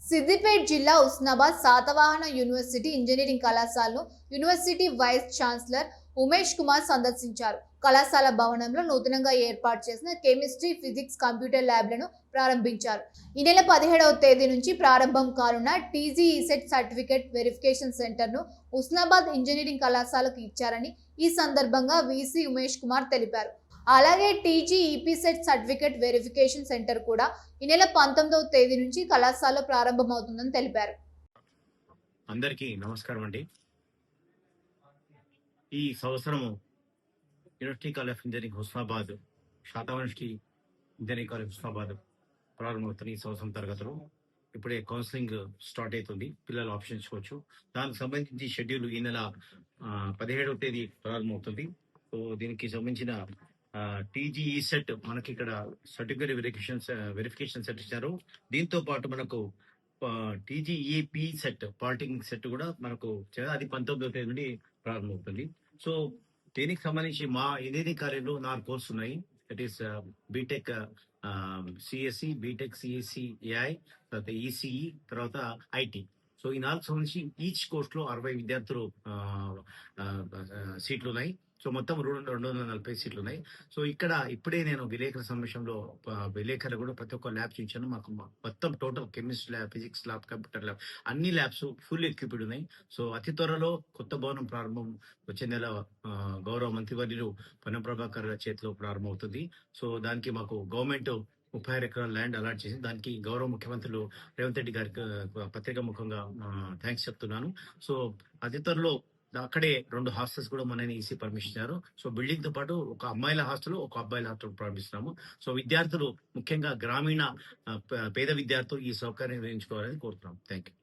సిద్దిపేట జిల్లా Husnabad Satavahana university engineering కళాశాలను university vice chancellor Umesh Kumar సందర్శించారు. కళాశాల భవనంలో నూతనంగా ఏర్పాటు చేసిన కెమిస్ట్రీ, ఫిజిక్స్, కంప్యూటర్ ల్యాబ్లను ప్రారంభించారు. ఈ నెల 17వ తేదీ నుంచి ప్రారంభం కానున్న టీజీఈసెట్ సర్టిఫికేట్ వెరిఫికేషన్ సెంటర్ను ఉస్నాబాద్ ఇంజనీరింగ్ కళాశాలకు ఇచ్చారని ఈ సందర్భంగా వీసీ ఉమేష్ కుమార్ తెలిపారు. అలాగే టీజీఈపీసెట్ సర్టిఫికేట్ వెరిఫికేషన్ సెంటర్ కూడా ఈ నెల 19వ తేదీ నుంచి కళాశాలలో ప్రారంభమవుతుందని తెలిపారు. అందరికీ నమస్కారం అండి. ఈ సంవత్సరము university college of engineering Husnabad, Satavahana engineering college Husnabad ప్రారంభమవుతున్న ఈ సంవత్సరం తరగతులు ఇప్పుడే కౌన్సిలింగ్ స్టార్ట్ అవుతుంది. పిల్లలు ఆప్షన్ ఇచ్చుకోవచ్చు. దానికి సంబంధించి షెడ్యూల్ ఈ నెల 17వ తేదీ ప్రారంభమవుతుంది. సో దీనికి సంబంధించిన టీజీఈ సెట్ మనకి ఇక్కడ సర్టిఫికేట్ వెరిఫికేషన్ సెట్ ఇచ్చారు. దీంతో పాటు మనకు టీజీఈపీ సెట్, పాలిటెక్నిక్ సెట్ కూడా మనకు అది 19వ తేదీ నుండి ప్రారంభమవుతుంది. సో దీనికి సంబంధించి మా ఇంజనీరింగ్ కాలేజీలో 4 కోర్సు ఉన్నాయి. That is BTech CSC, BTech CSC AI, తర్వాత ఈసీఈ, తర్వాత ఐటీ. సో ఈ 4 సంబంధించి ఈచ్ కోర్సులో 60 విద్యార్థులు సీట్లు ఉన్నాయి. సో మొత్తం 240 సీట్లు ఉన్నాయి. సో ఇక్కడ ఇప్పుడే నేను విలేకరుల సమావేశంలో విలేకరులు కూడా ప్రతి ఒక్క ల్యాబ్ చూపించాను. మాకు మొత్తం total chemistry lab, physics lab, computer lab అన్ని ల్యాబ్స్ ఫుల్ ఎక్విప్డ్ ఉన్నాయి. సో అతి త్వరలో కొత్త భవనం ప్రారంభం వచ్చే నెల గౌరవ మంత్రివర్యులు పొన్నం ప్రభాకర్ చేతిలో ప్రారంభమవుతుంది. సో దానికి మాకు గవర్నమెంట్ 36 ఎకరాల ల్యాండ్ అలాట్ చేసి దానికి గౌరవ ముఖ్యమంత్రులు రేవంత్ రెడ్డి గారికి పత్రికా ముఖంగా థ్యాంక్స్ చెప్తున్నాను. సో అతి త్వరలో అక్కడే 2 హాస్టల్స్ కూడా మన ఈసీ పర్మిషన్ ఇచ్చారు. సో బిల్డింగ్ తో పాటు ఒక అమ్మాయిల హాస్టల్, ఒక అబ్బాయిల హాస్టల్ ప్రారంభిస్తున్నాము. సో విద్యార్థులు ముఖ్యంగా గ్రామీణ పేద విద్యార్థులు ఈ సౌకర్యం వినియోగించుకోవాలని కోరుతున్నాం. Thank you.